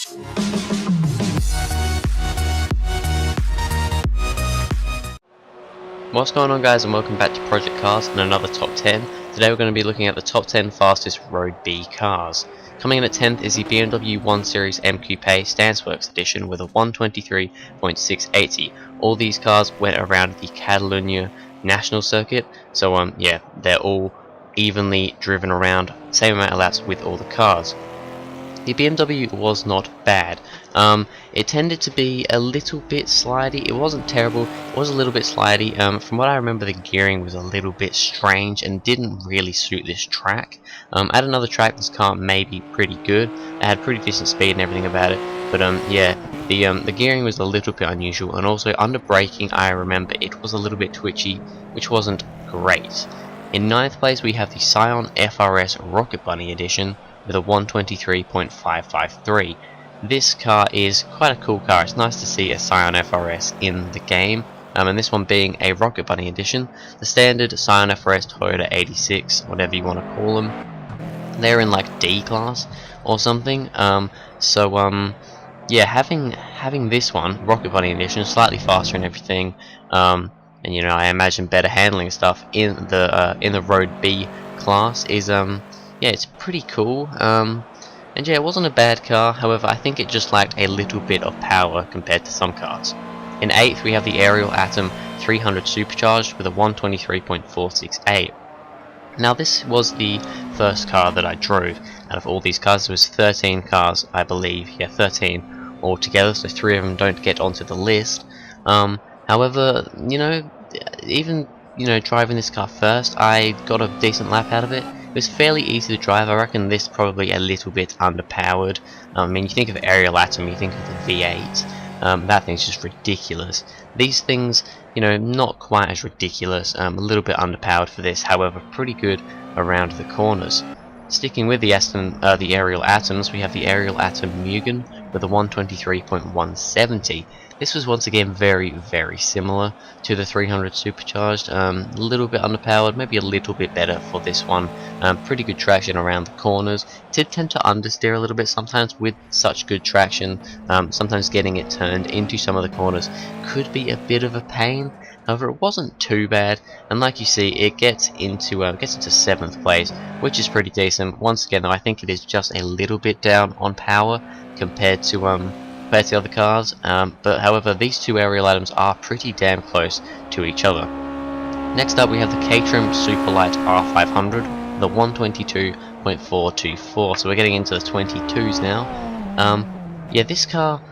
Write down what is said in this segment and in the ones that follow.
What's going on, guys, and welcome back to Project Cars and another top 10. Today we're going to be looking at the top 10 fastest Road B cars. Coming in at 10th is the BMW 1 Series M Coupe Standsworks edition with a 123.680. All these cars went around the Catalonia National Circuit, so yeah, they're all evenly driven around, same amount of laps with all the cars. The BMW was not bad. It tended to be a little bit slidey. It wasn't terrible, it was a little bit slidey. From what I remember, the gearing was a little bit strange and didn't really suit this track. At another track, this car may be pretty good. It had pretty decent speed and everything about it, but yeah, the gearing was a little bit unusual, and also under braking, I remember it was a little bit twitchy, which wasn't great. In 9th place, we have the Scion FRS Rocket Bunny edition with a 123.553. This car is quite a cool car. It's nice to see a Scion FRS in the game, and this one being a Rocket Bunny edition. The standard Scion FRS Toyota 86, whatever you want to call them, they're in like D class or something. Yeah, having this one, Rocket Bunny edition, slightly faster and everything, and you know, I imagine better handling stuff in the Road B class is yeah, it's pretty cool. And yeah, it wasn't a bad car. However, I think it just lacked a little bit of power compared to some cars. In 8th, we have the Ariel Atom 300 Supercharged with a 123.468. Now, this was the first car that I drove out of all these cars. There was 13 cars, I believe. Yeah, 13 altogether, so 3 of them don't get onto the list. However, you know, even driving this car first, I got a decent lap out of it. It was fairly easy to drive. I reckon this probably a little bit underpowered. I mean, you think of Ariel Atom, you think of the V8. That thing's just ridiculous. These things, you know, not quite as ridiculous. A little bit underpowered for this. However, pretty good around the corners. Sticking with the Aston, the Ariel Atoms, we have the Ariel Atom Mugen with a 123.170. This was once again very, very similar to the 300 Supercharged. A little bit underpowered, maybe a little bit better for this one. Pretty good traction around the corners. Did tend to understeer a little bit sometimes with such good traction. Sometimes getting it turned into some of the corners could be a bit of a pain. However, it wasn't too bad, and like you see, it gets into 7th place, which is pretty decent. Once again, though, I think it is just a little bit down on power compared to the other cars. But however, these two Ariel Atoms are pretty damn close to each other. Next up, we have the Caterham Superlight R500, the 122.424. So we're getting into the 22s now. Yeah, this car's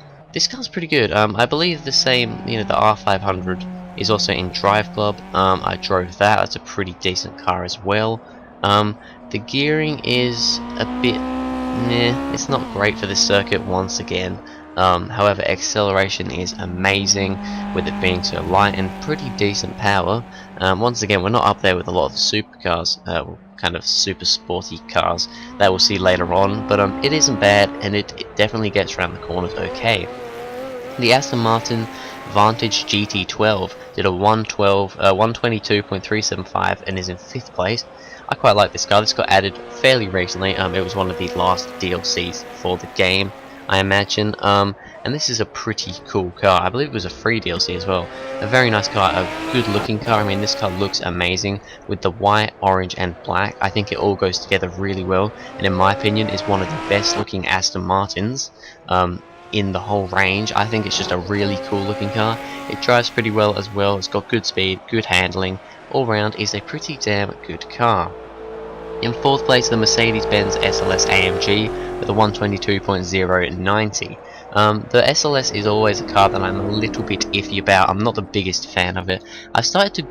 pretty good. I believe the same, the R500 is also in Drive Club. I drove that. That's a pretty decent car as well. The gearing is a bit meh. It's not great for this circuit once again. However, acceleration is amazing with it being so light and pretty decent power. Once again, we're not up there with a lot of the supercars, kind of super sporty cars that we'll see later on, but it isn't bad, and it definitely gets around the corners okay. The Aston Martin Vantage GT12 did a 122.375 and is in 5th place. I quite like this car. This got added fairly recently. It was one of the last DLCs for the game, I imagine. And this is a pretty cool car. I believe it was a free DLC as well. A very nice car, a good looking car. I mean, this car looks amazing with the white, orange and black. I think it all goes together really well, and in my opinion is one of the best looking Aston Martins in the whole range. I think it's just a really cool looking car. It drives pretty well as well. It's got good speed, good handling. All round is a pretty damn good car. In 4th place, the Mercedes-Benz SLS AMG with a 122.090. The SLS is always a car that I'm a little bit iffy about. I'm not the biggest fan of it. I've started to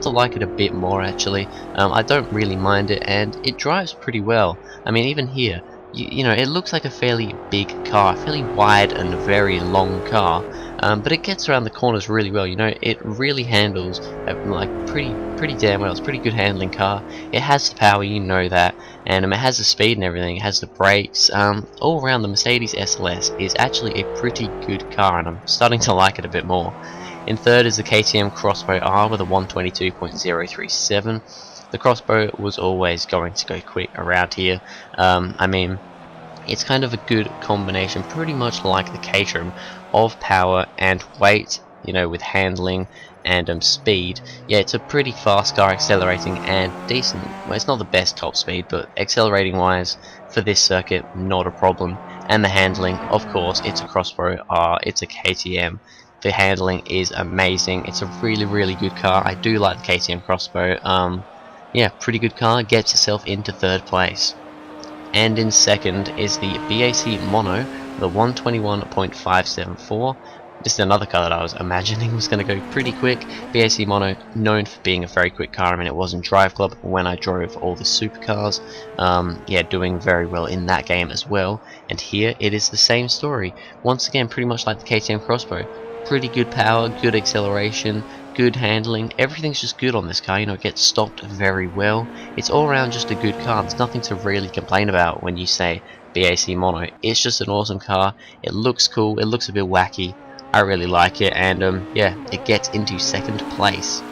like it a bit more actually. I don't really mind it, and it drives pretty well. I mean, even here, you know, it looks like a fairly big car, fairly wide and very long car, but it gets around the corners really well. You know, it really handles like pretty damn well. It's a pretty good handling car. It has the power, you know that, and it has the speed and everything. It has the brakes. All around, the Mercedes SLS is actually a pretty good car, and I'm starting to like it a bit more. In 3rd is the KTM X-Bow R with a 122.037. The X-Bow was always going to go quick around here. I mean, It's kind of a good combination, pretty much like the Caterham, of power and weight, you know, with handling and speed. Yeah, it's a pretty fast car, accelerating and decent. Well, it's not the best top speed, but accelerating wise for this circuit, not a problem. And the handling, of course, it's a Crossbow, it's a KTM. The handling is amazing. It's a really good car. I do like the KTM Crossbow. Yeah, pretty good car. Gets itself into 3rd place. And in 2nd is the BAC Mono, the 121.574. This is another car that I was imagining was going to go pretty quick. BAC Mono, known for being a very quick car. I mean, it was in Drive Club when I drove all the supercars. Yeah, doing very well in that game as well. And here it is the same story. Once again, pretty much like the KTM Crossbow. Pretty good power, good acceleration, good handling. Everything's just good on this car. You know, it gets stopped very well. It's all around just a good car. There's nothing to really complain about when you say BAC Mono. It's just an awesome car. It looks cool. It looks a bit wacky. I really like it, and yeah, it gets into 2nd place.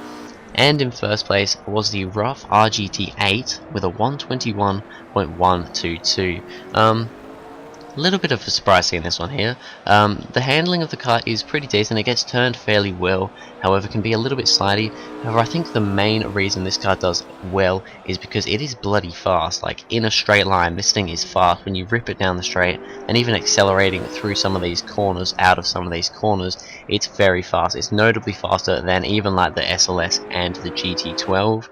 And in 1st place was the Rough RGT8 with a 121.122. A little bit of a surprise seeing this one here. The handling of the car is pretty decent. It gets turned fairly well, however can be a little bit slidey. However, I think the main reason this car does well is because it is bloody fast. Like, in a straight line, this thing is fast when you rip it down the straight, and even accelerating through some of these corners, out of some of these corners, it's very fast. It's notably faster than even like the SLS and the GT12.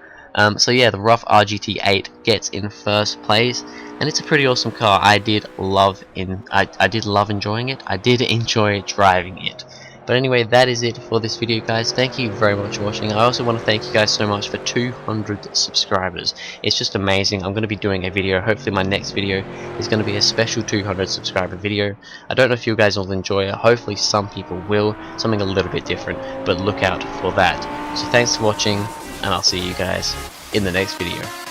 So yeah, the Rough RGT8 gets in 1st place, and it's a pretty awesome car. I did love enjoying it. I did enjoy driving it. But anyway, that is it for this video, guys. Thank you very much for watching. I also want to thank you guys so much for 200 subscribers. It's just amazing. I'm going to be doing a video. Hopefully my next video is going to be a special 200 subscriber video. I don't know if you guys will enjoy it. Hopefully some people will. Something a little bit different, but look out for that. So thanks for watching, and I'll see you guys in the next video.